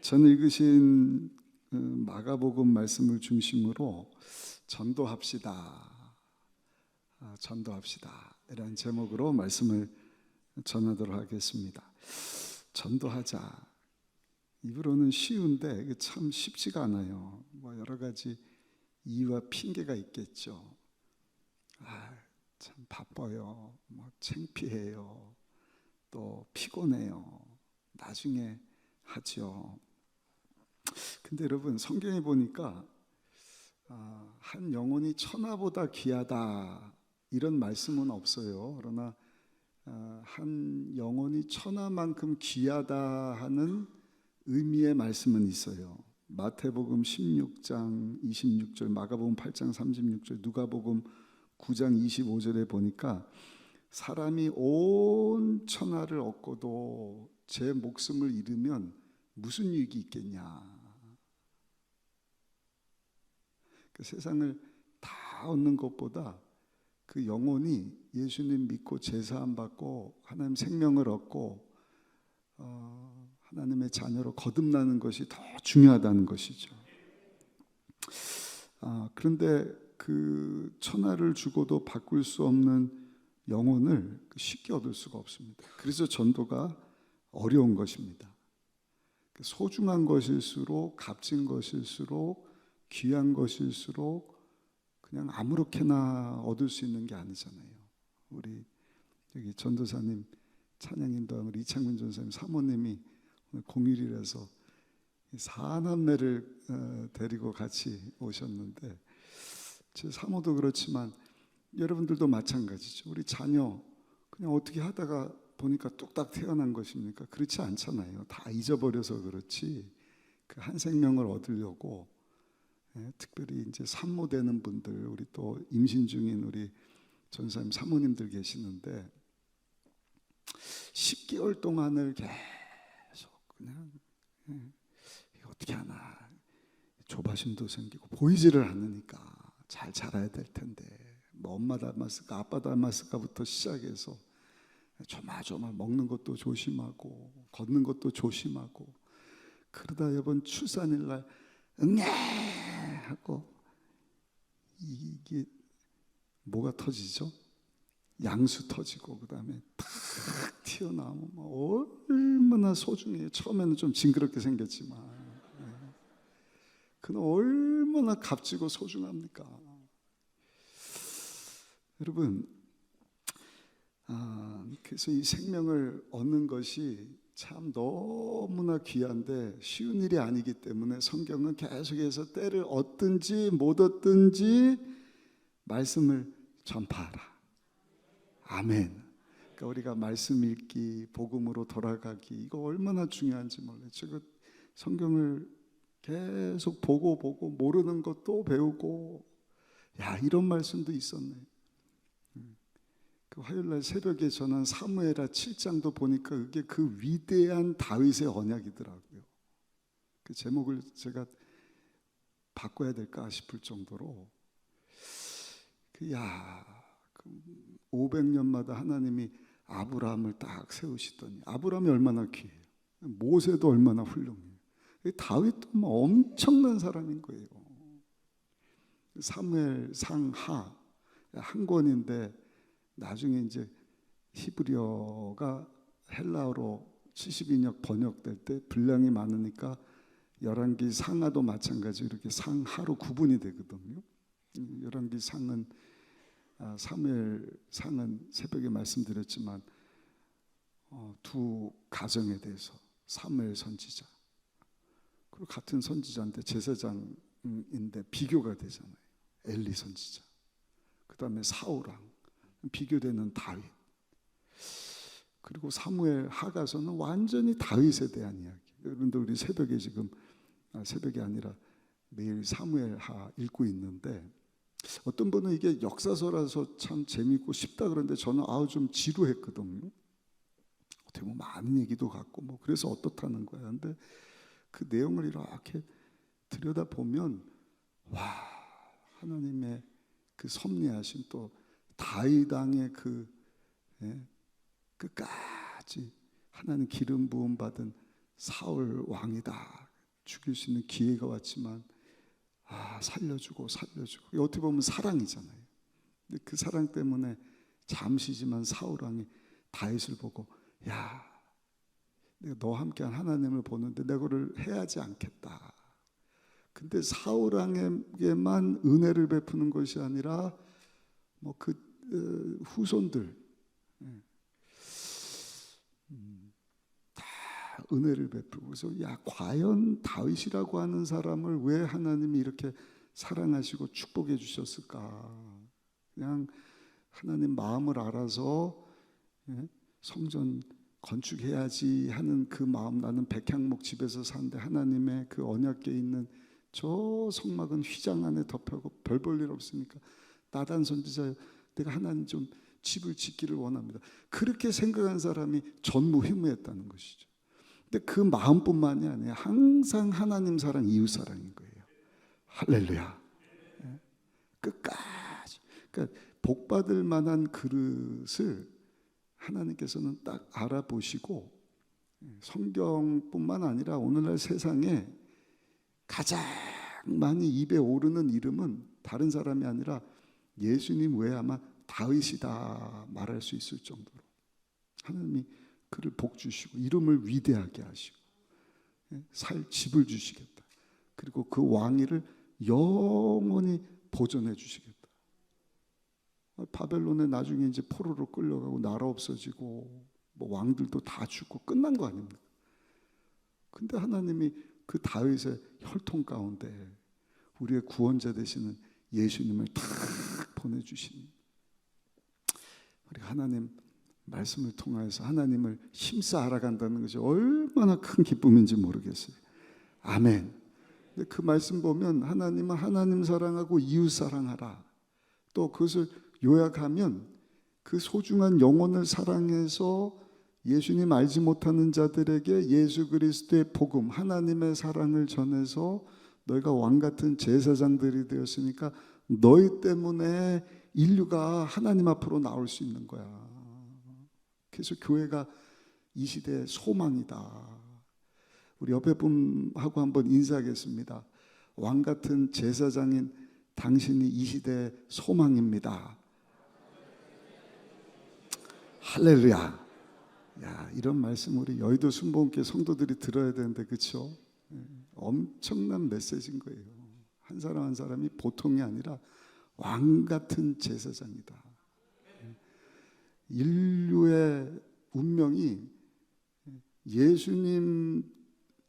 전 읽으신 마가복음 말씀을 중심으로 전도합시다, 전도합시다 이런 제목으로 말씀을 전하도록 하겠습니다. 전도하자. 입으로는 쉬운데 이게 참 쉽지가 않아요. 여러 가지 이유와 핑계가 있겠죠. 참 바빠요. 창피해요. 또 피곤해요. 나중에 하죠. 근데 여러분, 성경에 보니까 한 영혼이 천하보다 귀하다 이런 말씀은 없어요. 그러나 한 영혼이 천하만큼 귀하다 하는 의미의 말씀은 있어요. 마태복음 16장 26절, 마가복음 8장 36절, 누가복음 9장 25절에 보니까 사람이 온 천하를 얻고도 제 목숨을 잃으면 무슨 유익이 있겠냐. 그 세상을 다 얻는 것보다 그 영혼이 예수님 믿고 제사함 받고 하나님 생명을 얻고 하나님의 자녀로 거듭나는 것이 더 중요하다는 것이죠. 그런데 그 천하를 주고도 바꿀 수 없는 영혼을 쉽게 얻을 수가 없습니다. 그래서 전도가 어려운 것입니다. 소중한 것일수록, 값진 것일수록, 귀한 것일수록 그냥 아무렇게나 얻을 수 있는 게 아니잖아요. 우리 여기 전도사님 찬양인도한 우리 이창민 전사님 사모님이 오늘 공휴일이라서 사남매를 데리고 같이 오셨는데, 제 사모도 그렇지만 여러분들도 마찬가지죠. 우리 자녀 그냥 어떻게 하다가 보니까 뚝딱 태어난 것입니까? 그렇지 않잖아요. 다 잊어버려서 그렇지. 그 한 생명을 얻으려고, 특별히 이제 산모 되는 분들, 우리 또 임신 중인 우리 전사님 사모님들 계시는데 10개월 동안을 계속 그냥 이거 어떻게 하나, 조바심도 생기고 보이지를 않으니까 잘 자라야 될 텐데 엄마 닮았을까 아빠 닮았을까부터 시작해서 조마조마 먹는 것도 조심하고 걷는 것도 조심하고, 그러다 이번 출산일날 응애 하고 이게 뭐가 터지죠? 양수 터지고 그 다음에 탁 튀어나오면 얼마나 소중해요. 처음에는 좀 징그럽게 생겼지만 그는 얼마나 값지고 소중합니까? 여러분, 그래서 이 생명을 얻는 것이 참 너무나 귀한데 쉬운 일이 아니기 때문에 성경은 계속해서 때를 얻든지 못 얻든지 말씀을 전파하라. 아멘. 그러니까 우리가 말씀 읽기, 복음으로 돌아가기, 이거 얼마나 중요한지 몰라요. 제가 성경을 계속 보고 모르는 것도 배우고, 이런 말씀도 있었네. 그 화요일날 새벽에 전한 사무엘하 7장도 보니까 그게 그 위대한 다윗의 언약이더라고요. 그 제목을 제가 바꿔야 될까 싶을 정도로 500년마다 하나님이 아브라함을 딱 세우시더니, 아브라함이 얼마나 귀해요. 모세도 얼마나 훌륭해요. 다윗도 엄청난 사람인 거예요. 사무엘 상하 한 권인데 나중에 이제 히브리어가 헬라어로 72역 번역될 때 분량이 많으니까 열왕기 상하도 마찬가지 이렇게 상하로 구분이 되거든요. 열왕기 상은 사무엘 상은 새벽에 말씀드렸지만 두 가정에 대해서 사무엘 선지자, 그리고 같은 선지자인데 제사장인데 비교가 되잖아요. 엘리 선지자, 그 다음에 사울왕, 비교되는 다윗, 그리고 사무엘 하가서는 완전히 다윗에 대한 이야기. 여러분들 우리 새벽에 지금 새벽이 아니라 매일 사무엘 하 읽고 있는데, 어떤 분은 이게 역사서라서 참 재밌고 쉽다 그러는데 저는 좀 지루했거든요. 어떻게 보면 많은 얘기도 같고 그래서 어떻다는 거야. 근데 그 내용을 이렇게 들여다보면 하나님의 그 섭리하심, 또 다윗 왕의 끝까지 하나님 기름 부음 받은 사울 왕이다. 죽일 수 있는 기회가 왔지만 살려주고 어떻게 보면 사랑이잖아요. 근데 그 사랑 때문에 잠시지만 사울 왕이 다윗을 보고 야, 내가 너와 함께한 하나님을 보는데 내가 그걸 해야지 않겠다. 근데 사울 왕에게만 은혜를 베푸는 것이 아니라 뭐 그 후손들 다 은혜를 베푸고, 그래서 야, 과연 다윗이라고 하는 사람을 왜 하나님이 이렇게 사랑하시고 축복해 주셨을까? 그냥 하나님 마음을 알아서 성전 건축해야지 하는 그 마음, 나는 백향목 집에서 사는데 하나님의 그 언약궤 있는 저 성막은 휘장 안에 덮여고 별 볼 일 없으니까 나단 선지자여, 내가 하나님 좀 집을 짓기를 원합니다. 그렇게 생각한 사람이 전무후무했다는 것이죠. 근데 그 마음뿐만이 아니라 항상 하나님 사랑, 이웃 사랑인 거예요. 할렐루야. 끝까지. 그러니까 복 받을 만한 그릇을 하나님께서는 딱 알아보시고, 성경뿐만 아니라 오늘날 세상에 가장 많이 입에 오르는 이름은 다른 사람이 아니라 예수님 외에 아마 다윗이다 말할 수 있을 정도로 하나님이 그를 복 주시고 이름을 위대하게 하시고 살 집을 주시겠다. 그리고 그 왕위를 영원히 보존해 주시겠다. 바벨론에 나중에 이제 포로로 끌려가고 나라 없어지고 뭐 왕들도 다 죽고 끝난 거 아닙니까? 근데 하나님이 그 다윗의 혈통 가운데 우리의 구원자 되시는 예수님을 탁 보내주신, 우리 하나님 말씀을 통해서 하나님을 힘써 알아간다는 것이 얼마나 큰 기쁨인지 모르겠어요. 아멘. 근데 그 말씀 보면 하나님은 하나님 사랑하고 이웃 사랑하라. 또 그것을 요약하면 그 소중한 영혼을 사랑해서 예수님 알지 못하는 자들에게 예수 그리스도의 복음, 하나님의 사랑을 전해서 너희가 왕같은 제사장들이 되었으니까 너희 때문에 인류가 하나님 앞으로 나올 수 있는 거야. 그래서 교회가 이 시대의 소망이다. 우리 옆에 분하고 한번 인사하겠습니다. 왕같은 제사장인 당신이 이 시대의 소망입니다. 할렐루야. 야, 이런 말씀 우리 여의도 순복음교회 성도들이 들어야 되는데, 그렇죠? 엄청난 메시지인 거예요. 한 사람 한 사람이 보통이 아니라 왕 같은 제사장이다. 인류의 운명이 예수님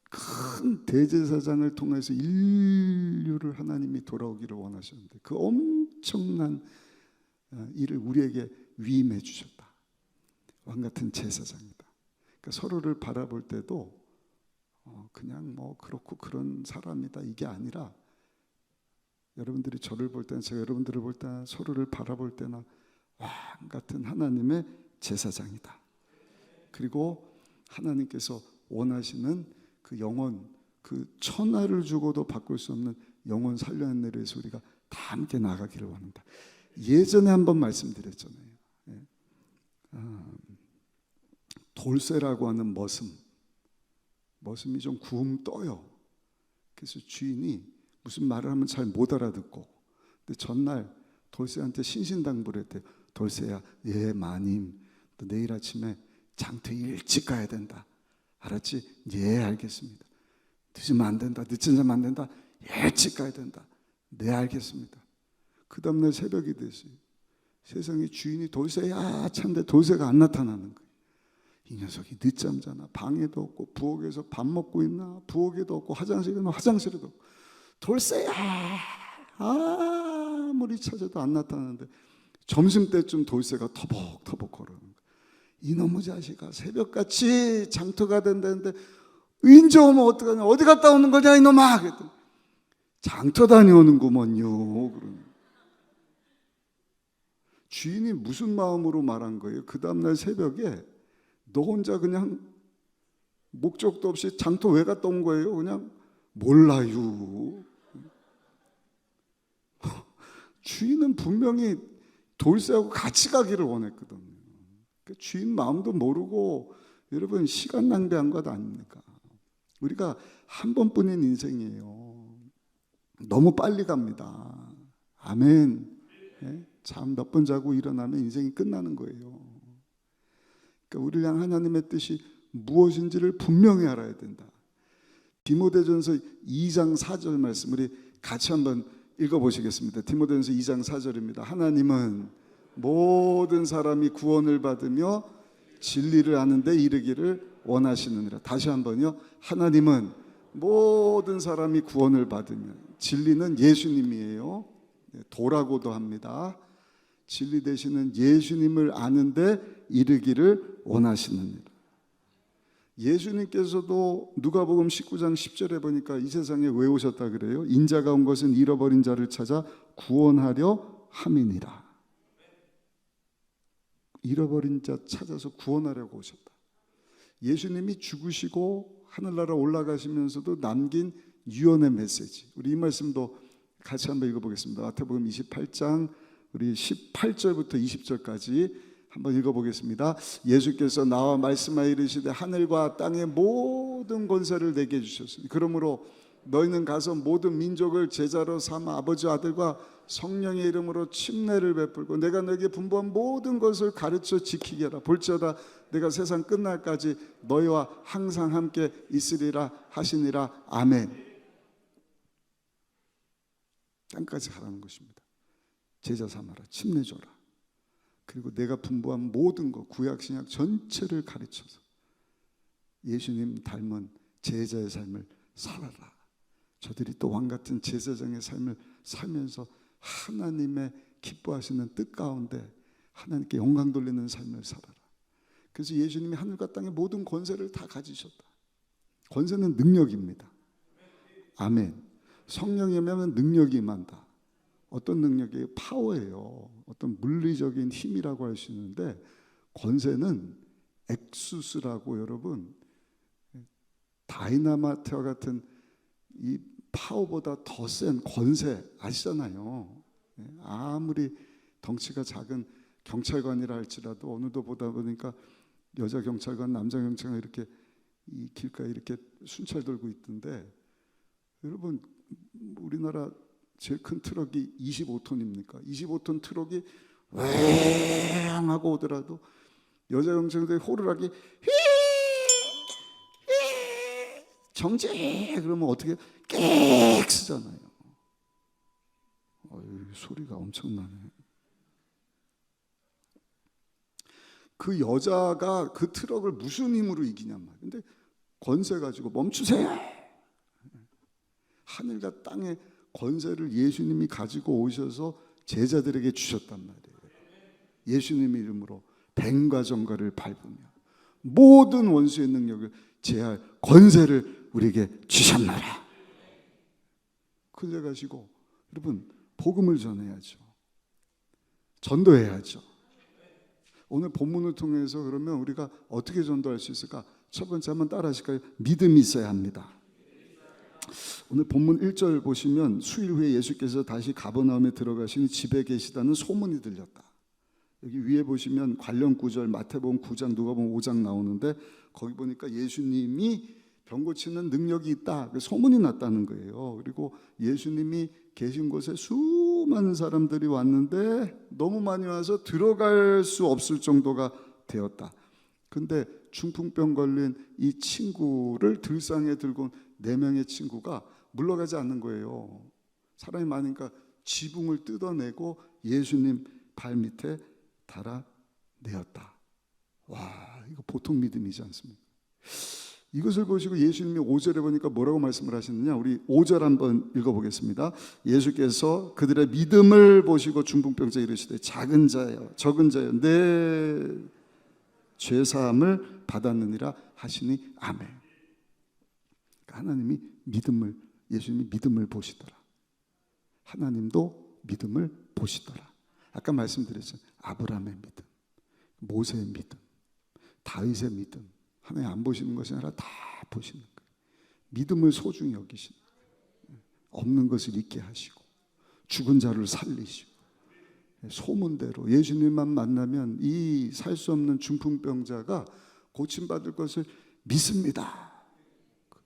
큰 대제사장을 통해서 인류를 하나님이 돌아오기를 원하셨는데 그 엄청난 일을 우리에게 위임해 주셨다. 왕 같은 제사장이다. 그러니까 서로를 바라볼 때도 그냥 뭐 그렇고 그런 사람이다 이게 아니라, 여러분들이 저를 볼 때나 제가 여러분들을 볼 때나 서로를 바라볼 때나 왕 같은 하나님의 제사장이다. 그리고 하나님께서 원하시는 그 영혼, 그 천하를 주고도 바꿀 수 없는 영혼 살려낸 일에 서 우리가 다 함께 나가기를 원한다. 예전에 한번 말씀드렸잖아요. 돌쇠라고 하는 머슴이 좀 구움 떠요. 그래서 주인이 무슨 말을 하면 잘 못 알아듣고, 근데 전날 돌쇠한테 신신당부를 했대요. 돌쇠야, 예 마님, 너 내일 아침에 장터 일찍 가야 된다. 알았지? 예, 알겠습니다. 늦으면 안 된다. 늦은 자면 안 된다. 일찍 가야 된다. 네, 알겠습니다. 그 다음날 새벽이 됐어요. 세상에 주인이 돌쇠야 찬데 돌쇠가 안 나타나는 거예요. 이 녀석이 늦잠 자나, 방에도 없고, 부엌에서 밥 먹고 있나, 부엌에도 없고, 화장실에는 화장실에도 없고, 돌쇠야 아무리 찾아도 안 나타나는데 점심때쯤 돌쇠가 터벅터벅 걸어오는 거예요. 이놈의 자식아, 새벽같이 장터가 된다는데 인제 오면 어떡하냐, 어디 갔다 오는 거냐 이놈아. 그랬더니 장터 다녀오는구먼요. 그러는 주인이 무슨 마음으로 말한 거예요? 그 다음날 새벽에 너 혼자 그냥 목적도 없이 장터 왜 갔다 온 거예요? 그냥 몰라요. 주인은 분명히 돌쇠하고 같이 가기를 원했거든요. 주인 마음도 모르고 여러분 시간 낭비한 것 아닙니까? 우리가 한 번뿐인 인생이에요. 너무 빨리 갑니다. 아멘. 예? 잠 몇 번 자고 일어나면 인생이 끝나는 거예요. 그러니까 우리를 향한 하나님의 뜻이 무엇인지를 분명히 알아야 된다. 디모데전서 2장 4절 말씀 우리 같이 한번 읽어보시겠습니다. 디모데전서 2장 4절입니다. 하나님은 모든 사람이 구원을 받으며 진리를 아는 데 이르기를 원하시느니라. 다시 한번요. 하나님은 모든 사람이 구원을 받으며, 진리는 예수님이에요. 도라고도 합니다. 진리 되시는 예수님을 아는데 이르기를 원하시느니라. 예수님께서도 누가복음 19장 10절에 보니까 이 세상에 왜 오셨다 그래요? 인자가 온 것은 잃어버린 자를 찾아 구원하려 함이니라. 잃어버린 자 찾아서 구원하려고 오셨다. 예수님이 죽으시고 하늘나라 올라가시면서도 남긴 유언의 메시지. 우리 이 말씀도 같이 한번 읽어보겠습니다. 마태복음 28장 우리 18절부터 20절까지 한번 읽어보겠습니다. 예수께서 나와 말씀하여 이르시되 하늘과 땅의 모든 권세를 내게 주셨으니 그러므로 너희는 가서 모든 민족을 제자로 삼아 아버지 아들과 성령의 이름으로 침례를 베풀고 내가 너에게 분부한 모든 것을 가르쳐 지키게 하라. 볼지어다 내가 세상 끝날까지 너희와 항상 함께 있으리라 하시니라. 아멘. 땅까지 가라는 것입니다. 제자 삼아라. 침례 줘라. 그리고 내가 분부한 모든 것 구약 신약 전체를 가르쳐서 예수님 닮은 제자의 삶을 살아라. 저들이 또 왕같은 제사장의 삶을 살면서 하나님의 기뻐하시는 뜻 가운데 하나님께 영광 돌리는 삶을 살아라. 그래서 예수님이 하늘과 땅의 모든 권세를 다 가지셨다. 권세는 능력입니다. 아멘. 성령이 임하면 능력이 임한다. 어떤 능력이에요? 파워예요. 어떤 물리적인 힘이라고 할 수 있는데 권세는 엑수스라고 여러분 다이나마트와 같은 이 파워보다 더 센 권세 아시잖아요. 아무리 덩치가 작은 경찰관이라 할지라도 어느덧 보다 보니까 여자 경찰관, 남자 경찰관 이렇게 이 길가에 이렇게 순찰 돌고 있던데 여러분 우리나라 제일 큰 트럭이 25톤입니까? 25톤 트럭이 왱 하고 오더라도 여자 경찰관들이 호루라기 정지 그러면 어떻게 꽥 쓰잖아요. 소리가 엄청나네. 그 여자가 그 트럭을 무슨 힘으로 이기냔 말이에요. 근데 권세 가지고 멈추세요. 하늘과 땅의 권세를 예수님이 가지고 오셔서 제자들에게 주셨단 말이에요. 예수님 이름으로 뱀과 정갈을 밟으며 모든 원수의 능력을 제할 권세를 우리에게 주셨나라. 그래 가지고 여러분 복음을 전해야죠. 전도해야죠. 오늘 본문을 통해서 그러면 우리가 어떻게 전도할 수 있을까? 첫 번째 한번 따라 하실까요? 믿음이 있어야 합니다. 오늘 본문 1절 보시면 수일 후에 예수께서 다시 가버나움에 들어가시니 집에 계시다는 소문이 들렸다. 여기 위에 보시면 관련 구절 마태복음 9장 누가복음 5장 나오는데 거기 보니까 예수님이 병 고치는 능력이 있다. 소문이 났다는 거예요. 그리고 예수님이 계신 곳에 수많은 사람들이 왔는데 너무 많이 와서 들어갈 수 없을 정도가 되었다. 근데 중풍병 걸린 이 친구를 들상에 들고 온 4명의 친구가 물러가지 않는 거예요. 사람이 많으니까 지붕을 뜯어내고 예수님 발 밑에 달아내었다. 와, 이거 보통 믿음이지 않습니까? 이것을 보시고 예수님이 5절에 보니까 뭐라고 말씀을 하시느냐? 우리 5절 한번 읽어보겠습니다. 예수께서 그들의 믿음을 보시고 중풍병자에 이르시되 작은 자여 적은 자여 내 죄사함을 받았느니라 하시니 아멘. 하나님이 믿음을 예수님이 믿음을 보시더라. 하나님도 믿음을 보시더라. 아까 말씀드렸죠. 아브라함의 믿음, 모세의 믿음, 다윗의 믿음. 하나님 안 보시는 것이 아니라 다 보시는 거예요. 믿음을 소중히 여기시는 거예요. 없는 것을 있게 하시고 죽은 자를 살리시고 소문대로 예수님만 만나면 이 살 수 없는 중풍병자가 고침받을 것을 믿습니다.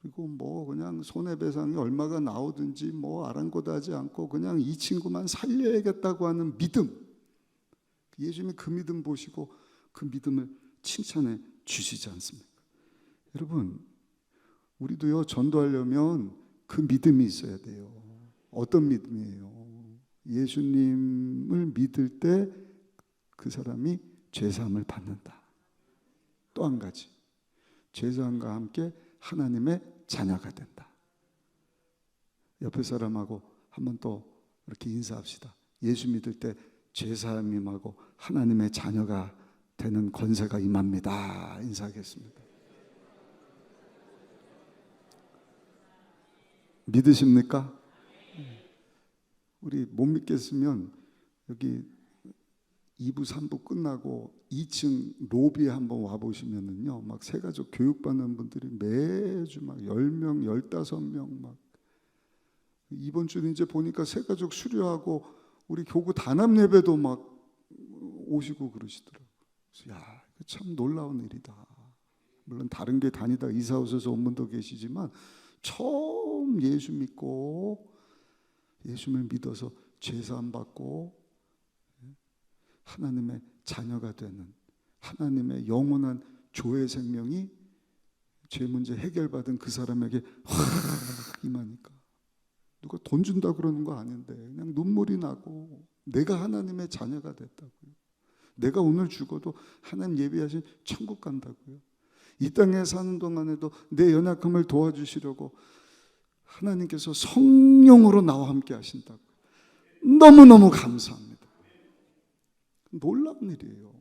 그리고 뭐 그냥 손해배상이 얼마가 나오든지 뭐 아랑곳하지 않고 그냥 이 친구만 살려야겠다고 하는 믿음, 예수님이 그 믿음 보시고 그 믿음을 칭찬해 주시지 않습니까? 여러분, 우리도요, 전도하려면 그 믿음이 있어야 돼요. 어떤 믿음이에요? 예수님을 믿을 때 그 사람이 죄사함을 받는다. 또 한 가지, 죄사함과 함께 하나님의 자녀가 된다. 옆에 사람하고 한번 또 이렇게 인사합시다. 예수 믿을 때 죄사함 임하고 하나님의 자녀가 되는 권세가 임합니다. 인사하겠습니다. 믿으십니까? 우리 못 믿겠으면 여기 2부 3부 끝나고 2층 로비에 한번 와보시면은요, 막 새가족 교육받는 분들이 매주 막 10명 15명 막, 이번 주는 이제 보니까 새가족 수료하고 우리 교구 단합 예배도 막 오시고 그러시더라고요. 그래서 야, 참 놀라운 일이다. 물론 다른 게 다니다 이사 오셔서 온 분도 계시지만 처음 예수 믿고 예수님을 믿어서 죄사함 받고 하나님의 자녀가 되는, 하나님의 영원한 조의 생명이 죄 문제 해결받은 그 사람에게 확 임하니까, 누가 돈 준다 그러는 거 아닌데 그냥 눈물이 나고, 내가 하나님의 자녀가 됐다고요. 내가 오늘 죽어도 하나님 예비하신 천국 간다고요. 이 땅에 사는 동안에도 내 연약함을 도와주시려고 하나님께서 성령으로 나와 함께 하신다고요. 너무너무 감사합니다. 놀라운 일이에요.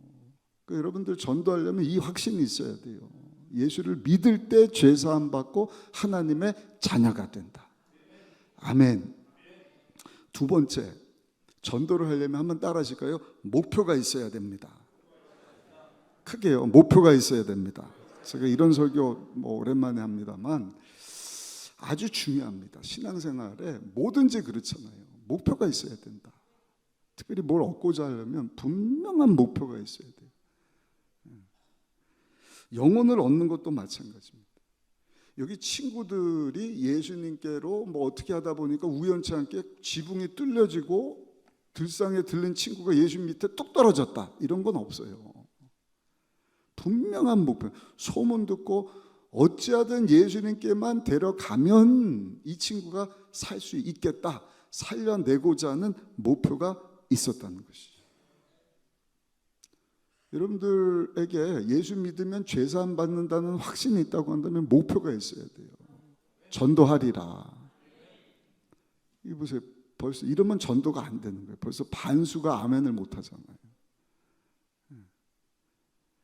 그러니까 여러분들 전도하려면 이 확신이 있어야 돼요. 예수를 믿을 때 죄사함 받고 하나님의 자녀가 된다. 아멘. 두 번째, 전도를 하려면 한번 따라 하실까요? 목표가 있어야 됩니다. 크게요. 목표가 있어야 됩니다. 제가 이런 설교 뭐 오랜만에 합니다만 아주 중요합니다. 신앙생활에 뭐든지 그렇잖아요. 목표가 있어야 된다. 특별히 뭘 얻고자 하려면 분명한 목표가 있어야 돼요. 영혼을 얻는 것도 마찬가지입니다. 여기 친구들이 예수님께로 뭐 어떻게 하다 보니까 우연치 않게 지붕이 뚫려지고 들상에 들린 친구가 예수 밑에 뚝 떨어졌다, 이런 건 없어요. 분명한 목표, 소문 듣고 어찌하든 예수님께만 데려가면 이 친구가 살 수 있겠다, 살려내고자 하는 목표가 있었다는 것이죠. 여러분들에게 예수 믿으면 죄사함 받는다는 확신이 있다고 한다면 목표가 있어야 돼요. 전도하리라. 이 보세요. 벌써 이러면 전도가 안 되는 거예요. 벌써 반수가 아멘을 못 하잖아요.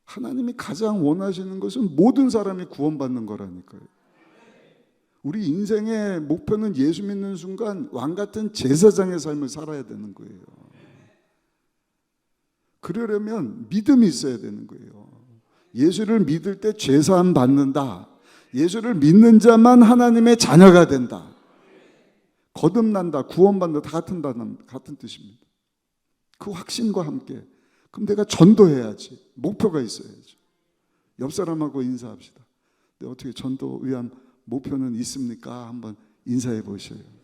하나님이 가장 원하시는 것은 모든 사람이 구원받는 거라니까요. 우리 인생의 목표는 예수 믿는 순간 왕 같은 제사장의 삶을 살아야 되는 거예요. 그러려면 믿음이 있어야 되는 거예요. 예수를 믿을 때 죄사함 받는다. 예수를 믿는 자만 하나님의 자녀가 된다. 거듭난다, 구원받는다, 다 같은 뜻입니다. 그 확신과 함께 그럼 내가 전도해야지. 목표가 있어야죠. 옆 사람하고 인사합시다. 근데 어떻게 전도 위한 목표는 있습니까? 한번 인사해 보셔요.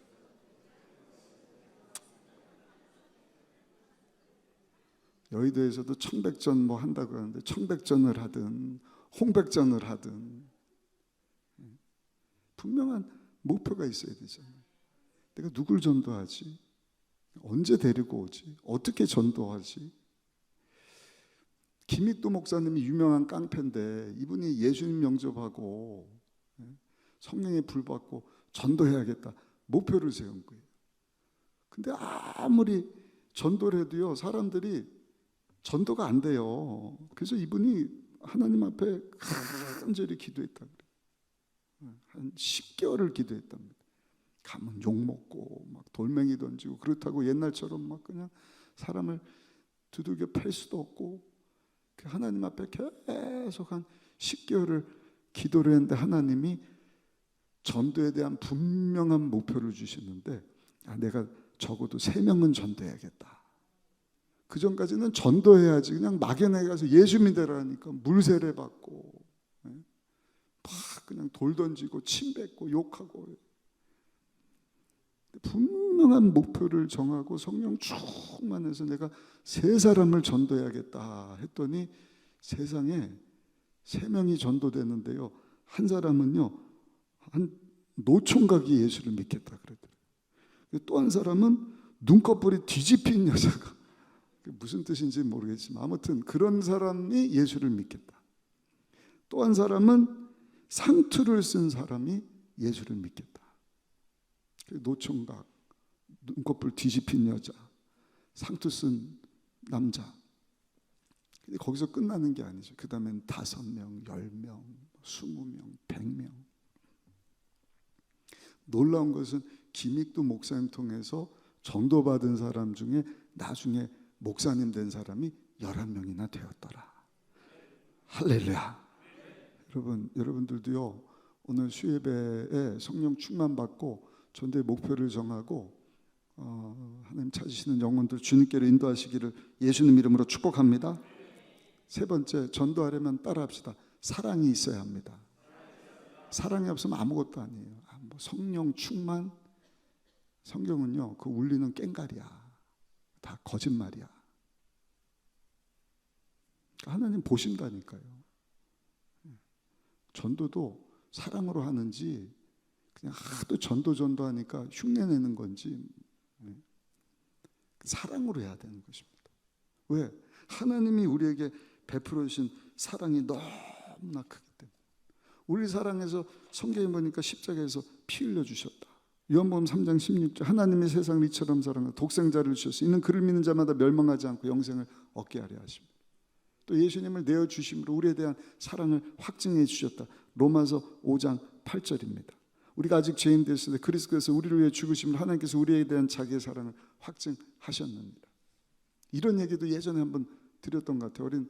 여의도에서도 청백전 뭐 한다고 하는데 청백전을 하든 홍백전을 하든 분명한 목표가 있어야 되잖아요. 내가 누굴 전도하지? 언제 데리고 오지? 어떻게 전도하지? 김익도 목사님이 유명한 깡패인데 이분이 예수님 영접하고 성령의 불 받고 전도해야겠다 목표를 세운 거예요. 근데 아무리 전도를 해도요, 사람들이 전도가 안 돼요. 그래서 이분이 하나님 앞에 간절히 기도했다 그래요. 한 10개월을 기도했답니다. 가면 욕먹고 막 돌멩이 던지고, 그렇다고 옛날처럼 막 그냥 사람을 두들겨 팰 수도 없고, 하나님 앞에 계속 한 10개월을 기도를 했는데 하나님이 전도에 대한 분명한 목표를 주시는데, 내가 적어도 3명은 전도해야겠다. 그 전까지는 전도해야지 그냥 막연하게 가서 예수 믿으라니까 물세례 받고 막 그냥 돌 던지고 침 뱉고 욕하고, 분명한 목표를 정하고 성령 충만해서 내가 세 사람을 전도해야겠다 했더니 세상에 3명이 전도되는데요, 한 사람은요 한 노총각이 예수를 믿겠다 그러더라고요. 또 한 사람은 눈꺼풀이 뒤집힌 여자가, 무슨 뜻인지 모르겠지만 아무튼 그런 사람이 예수를 믿겠다. 또 한 사람은 상투를 쓴 사람이 예수를 믿겠다. 노총각, 눈꺼풀 뒤집힌 여자, 상투 쓴 남자. 근데 거기서 끝나는 게 아니죠. 그 다음엔 5명, 10명, 20명, 100명. 놀라운 것은 김익두 목사님 통해서 전도받은 사람 중에 나중에 목사님 된 사람이 11명이나 되었더라. 할렐루야. 여러분들도요, 오늘 수예배에 성령 충만 받고 전도의 목표를 정하고 하나님 찾으시는 영혼들 주님께로 인도하시기를 예수님 이름으로 축복합니다. 세 번째, 전도하려면 따라합시다. 사랑이 있어야 합니다. 사랑이 없으면 아무것도 아니에요. 뭐 성령 충만, 성경은요 그 울리는 꽹과리야. 다 거짓말이야. 하나님 보신다니까요. 전도도 사랑으로 하는지 그냥 하도 전도하니까 흉내내는 건지 사랑으로 해야 되는 것입니다. 왜? 하나님이 우리에게 베풀어 주신 사랑이 너무나 크기 때문에. 우리 사랑해서 성경에 보니까 십자가에서 피 흘려 주셨다. 요한복음 3장 16절, 하나님이 세상을 이처럼 사랑하사 독생자를 주셔서 이는 그를 믿는 자마다 멸망하지 않고 영생을 얻게 하려 하십니다. 또 예수님을 내어주심으로 우리에 대한 사랑을 확증해 주셨다. 로마서 5장 8절입니다. 우리가 아직 죄인 되었을 때 그리스도께서 우리를 위해 죽으심으로 하나님께서 우리에 대한 자기의 사랑을 확증하셨느니라. 이런 얘기도 예전에 한번 드렸던 것 같아요. 어린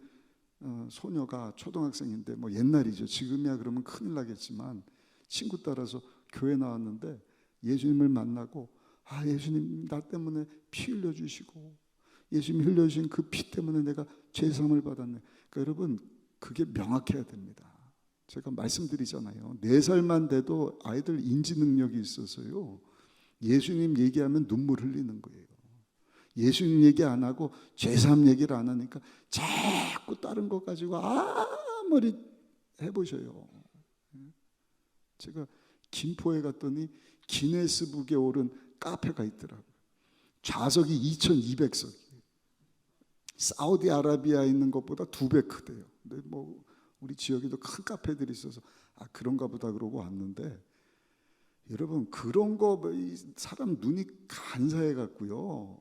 소녀가 초등학생인데, 뭐 옛날이죠. 지금이야 그러면 큰일 나겠지만 친구 따라서 교회 나왔는데 예수님을 만나고, 예수님 나 때문에 피 흘려주시고 예수님이 흘려주신 그 피 때문에 내가 죄사함을 받았네. 그러니까 여러분, 그게 명확해야 됩니다. 제가 말씀드리잖아요. 4살만 돼도 아이들 인지 능력이 있어서요, 예수님 얘기하면 눈물 흘리는 거예요. 예수님 얘기 안 하고 죄사함 얘기를 안 하니까 자꾸 다른 것 가지고 아무리 해보셔요. 제가 김포에 갔더니 기네스북에 오른 카페가 있더라고요. 좌석이 2200석이에요. 사우디아라비아에 있는 것보다 2배 크대요. 근데 뭐 우리 지역에도 큰 카페들이 있어서 그런가 보다 그러고 왔는데, 여러분 그런 거 사람 눈이 간사해 갖고요,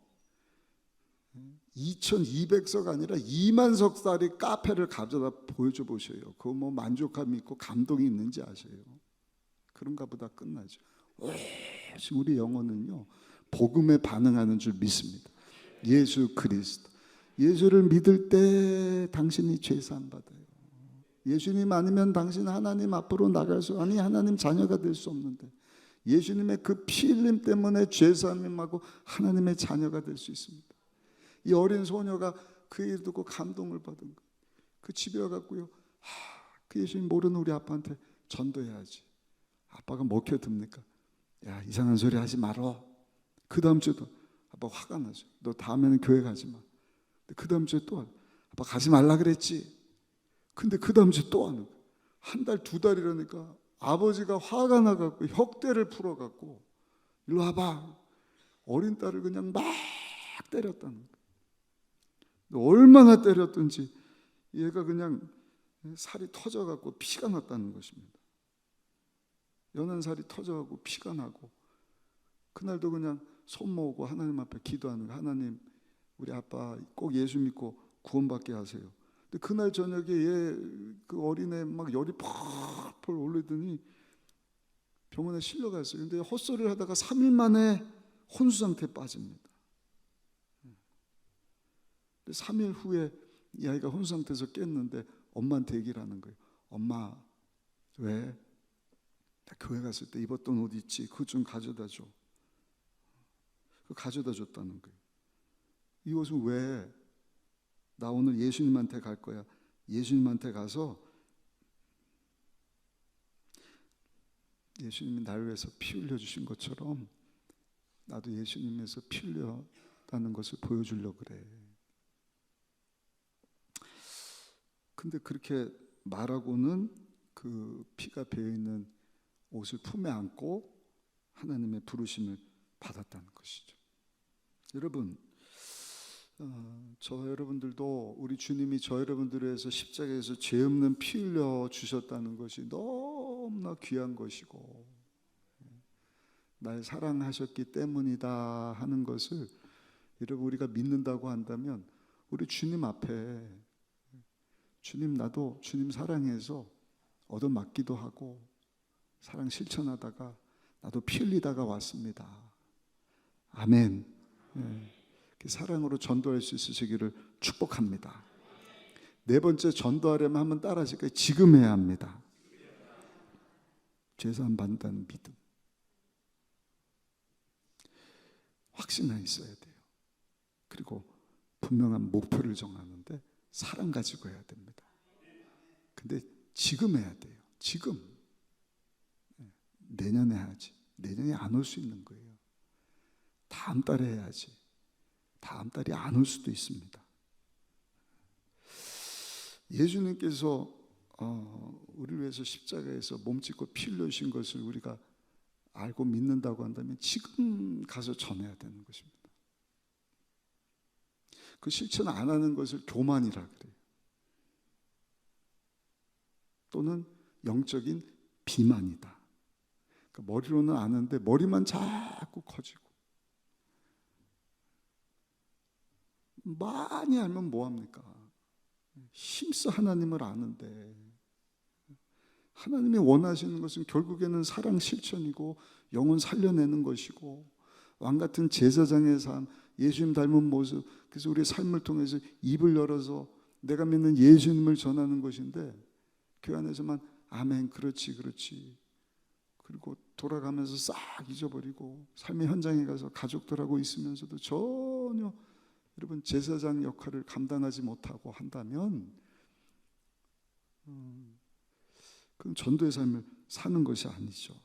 2200석 아니라 2만석짜리 카페를 가져다 보여줘 보셔요. 그거 뭐 만족감이 있고 감동이 있는지 아세요? 그런가 보다 끝나죠. 지금 우리 영혼은요 복음에 반응하는 줄 믿습니다. 예수 그리스도, 예수를 믿을 때 당신이 죄사함 받아요. 예수님 아니면 당신 하나님 앞으로 나갈 수, 하나님 자녀가 될 수 없는데 예수님의 그 피 흘림 때문에 죄사함하고 하나님의 자녀가 될 수 있습니다. 이 어린 소녀가 그 일 듣고 감동을 받은 거예요. 그 집에 와갖고요, 그 예수님 모르는 우리 아빠한테 전도해야지. 아빠가 먹혀듭니까? 야, 이상한 소리 하지 말어. 그 다음 주에도 아빠 화가 나죠. 너 다음에는 교회 가지 마. 그 다음 주에 또 아빠 가지 말라 그랬지. 근데 그 다음 주에 또 하는 거예요. 한 달, 2달이라니까 아버지가 화가 나갖고 혁대를 풀어갖고 일로 와봐. 어린 딸을 그냥 막 때렸다는 거예요. 얼마나 때렸든지 얘가 그냥 살이 터져갖고 피가 났다는 것입니다. 연한 살이 터져갖고 피가 나고, 그날도 그냥 손 모으고 하나님 앞에 기도하는 거예요. 하나님, 우리 아빠 꼭 예수 믿고 구원받게 하세요. 근데 그날 저녁에 그 어린애 막 열이 펄펄 오르더니 병원에 실려갔어요. 근데 헛소리를 하다가 3일 만에 혼수 상태에 빠집니다. 3일 후에 이 아이가 혼수 상태에서 깼는데 엄마한테 얘기를 하는 거예요. 엄마, 왜? 나 교회 갔을 때 입었던 옷 있지? 그거 좀 가져다 줘. 그거 가져다 줬다는 거예요. 이 옷은 왜? 나 오늘 예수님한테 갈 거야. 예수님한테 가서 예수님이 나를 위해서 피 흘려 주신 것처럼 나도 예수님에서 피 흘렸다는 것을 보여주려고 그래. 근데 그렇게 말하고는 그 피가 배어있는 옷을 품에 안고 하나님의 부르심을 받았다는 것이죠. 여러분, 저 여러분들도 우리 주님이 저 여러분들을 위해서 십자가에서 죄 없는 피 흘려 주셨다는 것이 너무나 귀한 것이고, 날 사랑하셨기 때문이다 하는 것을 여러분 우리가 믿는다고 한다면 우리 주님 앞에 주님, 나도 주님 사랑해서 얻어맞기도 하고 사랑 실천하다가 나도 피 흘리다가 왔습니다. 아멘. 사랑으로 전도할 수 있으시기를 축복합니다. 네 번째, 전도하려면 한번 따라하실까요? 지금 해야 합니다. 죄사함 받는다는 믿음, 확신이 있어야 돼요. 그리고 분명한 목표를 정하는데 사랑 가지고 해야 됩니다. 근데 지금 해야 돼요. 지금. 내년에 해야지. 내년에 안 올 수 있는 거예요. 다음 달에 해야지. 다음 달이 안 올 수도 있습니다. 예수님께서 우리를 위해서 십자가에서 몸짓고 피 흘려주신 것을 우리가 알고 믿는다고 한다면 지금 가서 전해야 되는 것입니다. 그 실천 안 하는 것을 교만이라 그래요. 또는 영적인 비만이다. 그러니까 머리로는 아는데 머리만 자꾸 커지고, 많이 알면 뭐합니까? 힘써 하나님을 아는데 하나님이 원하시는 것은 결국에는 사랑 실천이고 영혼 살려내는 것이고 왕같은 제사장의 삶, 예수님 닮은 모습, 그래서 우리의 삶을 통해서 입을 열어서 내가 믿는 예수님을 전하는 것인데 교회 안에서만 아멘, 그렇지, 그렇지, 그리고 돌아가면서 싹 잊어버리고 삶의 현장에 가서 가족들하고 있으면서도 전혀 여러분 제사장 역할을 감당하지 못하고 한다면 그건 전도의 삶을 사는 것이 아니죠.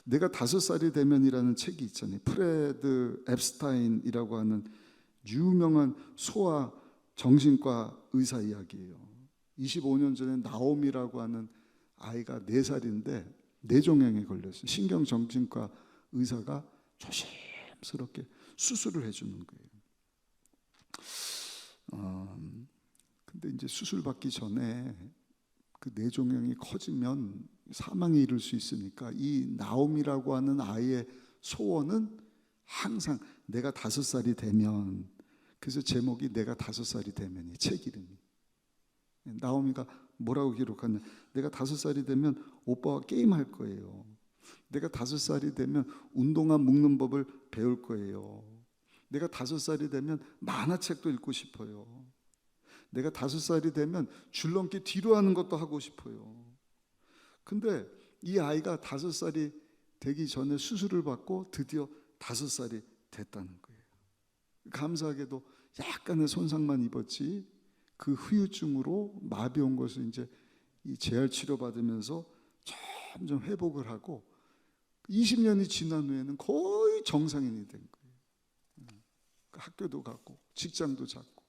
내가 5살이 되면이라는 책이 있잖아요. 프레드 앱스타인이라고 하는 유명한 소아 정신과 의사 이야기예요. 25년 전에 나옴이라고 하는 아이가 4살인데 뇌종양에 걸렸어요. 신경정신과 의사가 조심스럽게 수술을 해주는 거예요. 근데 이제 수술 받기 전에 그 뇌종양이 커지면 사망에 이를 수 있으니까 이 나옴이라고 하는 아이의 소원은 항상 내가 5살이 되면, 그래서 제목이 내가 5살이 되면, 이 책 이름이. 나오미가 뭐라고 기록하냐, 내가 5살이 되면 오빠와 게임할 거예요. 내가 5살이 되면 운동화 묶는 법을 배울 거예요. 내가 5살이 되면 만화책도 읽고 싶어요. 내가 5살이 되면 줄넘기 뒤로 하는 것도 하고 싶어요. 근데 이 아이가 5살이 되기 전에 수술을 받고 드디어 5살이 됐다는 거예요. 감사하게도 약간의 손상만 입었지 그 후유증으로 마비 온 것을 이제 이 재활 치료 받으면서 점점 회복을 하고 20년이 지난 후에는 거의 정상인이 된 거예요. 학교도 가고 직장도 잡고.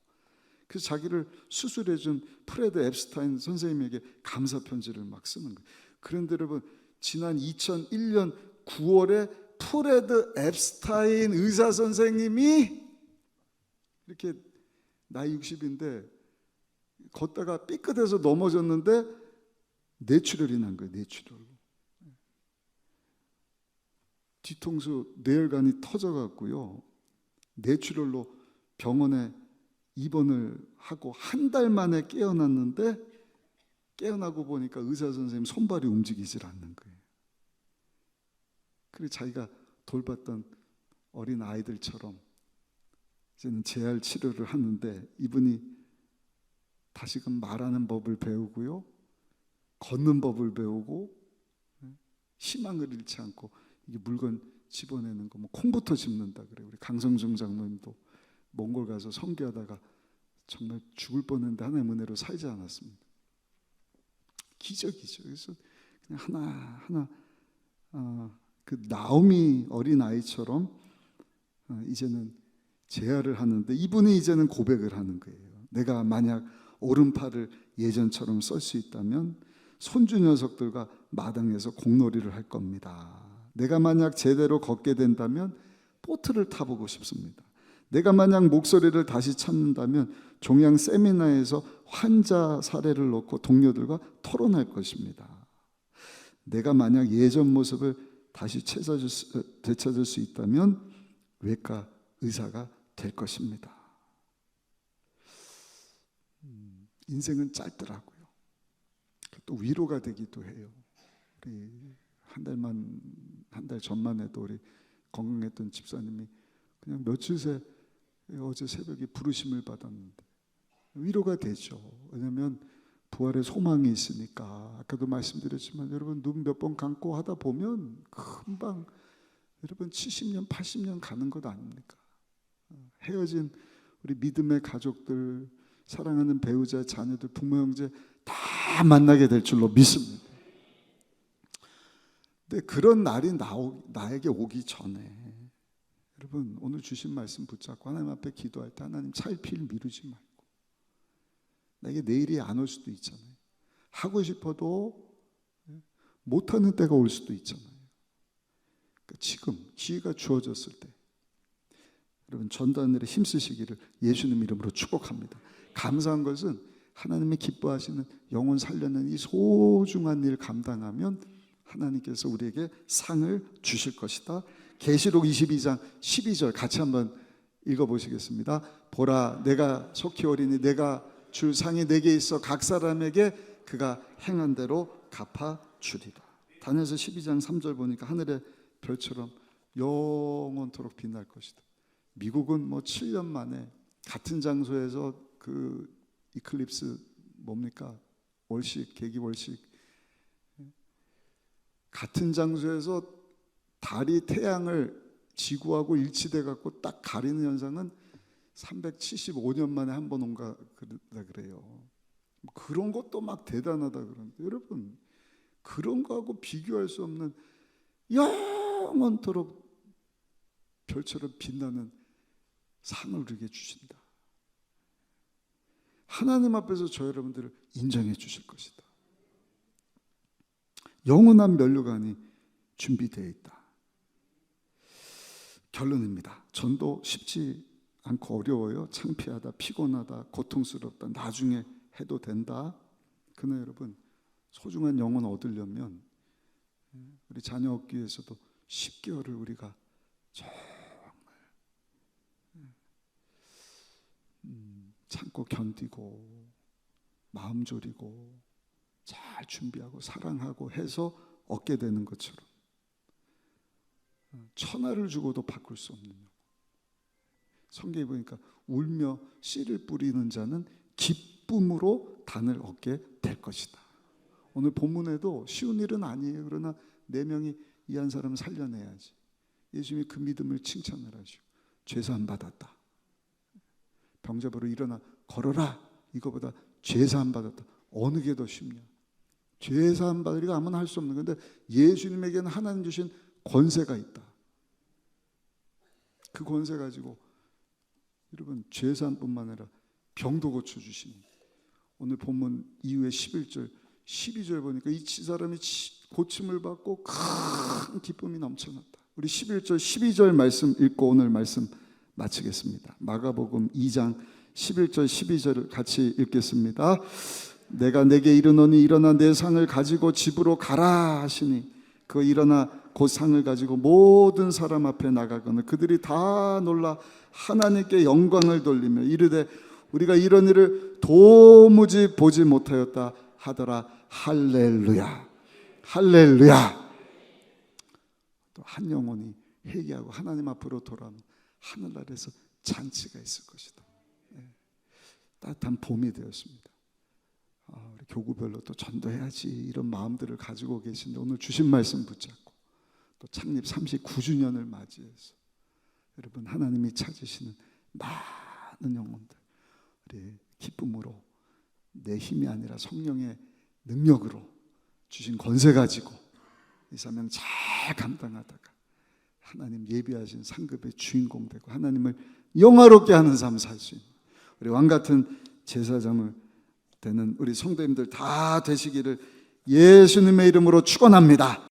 그래서 자기를 수술해준 프레드 앱스타인 선생님에게 감사 편지를 막 쓰는 거예요. 그런데 여러분, 지난 2001년 9월에 프레드 앱스타인 의사 선생님이 이렇게 나이 60인데 걷다가 삐끗해서 넘어졌는데 뇌출혈이 난 거예요. 뇌출혈로 뒤통수 뇌혈관이 터져갖고요, 뇌출혈로 병원에 입원을 하고 한 달 만에 깨어났는데, 깨어나고 보니까 의사 선생님 손발이 움직이질 않는 거예요. 그래서 자기가 돌봤던 어린 아이들처럼 이제는 재활 치료를 하는데, 이분이 다시금 말하는 법을 배우고요, 걷는 법을 배우고, 희망을 잃지 않고, 이게 물건 집어내는 거, 뭐 콩부터 집는다 그래요. 우리 강성중 장로님도 몽골 가서 선교하다가 정말 죽을 뻔했는데 하나님의 은혜로 살지 않았습니다. 기적이죠. 그래서 그냥 하나하나 그 나오미 어린아이처럼 이제는 제야를 하는데, 이분이 이제는 고백을 하는 거예요. 내가 만약 오른팔을 예전처럼 쓸 수 있다면 손주 녀석들과 마당에서 공놀이를 할 겁니다. 내가 만약 제대로 걷게 된다면 보트를 타보고 싶습니다. 내가 만약 목소리를 다시 찾는다면 종양 세미나에서 환자 사례를 놓고 동료들과 토론할 것입니다. 내가 만약 예전 모습을 다시 되찾을 수 있다면 외과 의사가 될 것입니다. 인생은 짧더라고요. 또 위로가 되기도 해요. 우리 한 달 전만 해도 우리 건강했던 집사님이 그냥 며칠 새 어제 새벽에 부르심을 받았는데 위로가 되죠. 왜냐하면 부활의 소망이 있으니까. 아까도 말씀드렸지만 여러분, 눈 몇 번 감고 하다 보면 금방 여러분 70년 80년 가는 것 아닙니까? 헤어진 우리 믿음의 가족들, 사랑하는 배우자, 자녀들, 부모, 형제 다 만나게 될 줄로 믿습니다. 근데 그런 날이 나에게 오기 전에 여러분, 오늘 주신 말씀 붙잡고 하나님 앞에 기도할 때 하나님, 차일피일 미루지 말고, 나에게 내일이 안 올 수도 있잖아요. 하고 싶어도 못하는 때가 올 수도 있잖아요. 그러니까 지금 기회가 주어졌을 때 여러분, 전단일에 힘쓰시기를 예수님 이름으로 축복합니다. 감사한 것은 하나님이 기뻐하시는 영혼 살려는 이 소중한 일 감당하면 하나님께서 우리에게 상을 주실 것이다. 계시록 22장 12절 같이 한번 읽어보시겠습니다. 보라, 내가 속히 오리니 내가 줄 상이 내게 있어 각 사람에게 그가 행한 대로 갚아주리라. 다니엘서 12장 3절 보니까 하늘의 별처럼 영원토록 빛날 것이다. 미국은 7년 만에 같은 장소에서 그 이클립스 뭡니까? 월식, 개기 월식, 같은 장소에서 달이 태양을 지구하고 일치돼 갖고 딱 가리는 현상은 375년 만에 한 번 온가 그래요. 그런 것도 막 대단하다 그러는데 여러분, 그런 거하고 비교할 수 없는 영원토록 별처럼 빛나는 상을 우리에게 주신다. 하나님 앞에서 저 여러분들을 인정해 주실 것이다. 영원한 면류관이 준비되어 있다. 결론입니다. 전도 쉽지 않고 어려워요. 창피하다, 피곤하다, 고통스럽다, 나중에 해도 된다. 그러나 여러분, 소중한 영혼 얻으려면 우리 자녀 얻기 위해서도 10개월을 우리가 정말 참고 견디고 마음 졸이고 잘 준비하고 사랑하고 해서 얻게 되는 것처럼 천하를 주고도 바꿀 수 없는 영혼. 성경에 보니까 울며 씨를 뿌리는 자는 기쁨으로 단을 얻게 될 것이다. 오늘 본문에도 쉬운 일은 아니에요. 그러나 4명이 이 한 사람 살려내야지. 예수님이 그 믿음을 칭찬을 하시고 죄사함 받았다. 병자보로 일어나 걸어라. 이거보다 죄사함 받았다. 어느 게 더 쉽냐? 죄사함 받으리가 아무나 할 수 없는 건데 예수님에게는 하나님 주신 권세가 있다. 그 권세 가지고 여러분, 죄사함뿐만 아니라 병도 고쳐주시는, 오늘 본문 이후에 11절 12절 보니까 이 사람이 고침을 받고 큰 기쁨이 넘쳐났다. 우리 11절 12절 말씀 읽고 오늘 말씀 마치겠습니다. 마가복음 2장 11절 12절을 같이 읽겠습니다. 내가 내게 이르노니 일어나 내 상을 가지고 집으로 가라 하시니 그 일어나 곧 상을 가지고 모든 사람 앞에 나가거늘 그들이 다 놀라 하나님께 영광을 돌리며 이르되 우리가 이런 일을 도무지 보지 못하였다 하더라. 할렐루야, 할렐루야. 또 한 영혼이 회개하고 하나님 앞으로 돌아오면 하늘나라에서 잔치가 있을 것이다. 따뜻한 봄이 되었습니다. 우리 교구별로 또 전도해야지 이런 마음들을 가지고 계신데 오늘 주신 말씀 붙잡고 또 창립 39주년을 맞이해서 여러분, 하나님이 찾으시는 많은 영혼들 우리 기쁨으로, 내 힘이 아니라 성령의 능력으로 주신 권세 가지고 이 사명 잘 감당하다가 하나님 예비하신 상급의 주인공 되고 하나님을 영화롭게 하는 삶을 살 수 있는 우리 왕 같은 제사장을 되는 우리 성도님들 다 되시기를 예수님의 이름으로 축원합니다.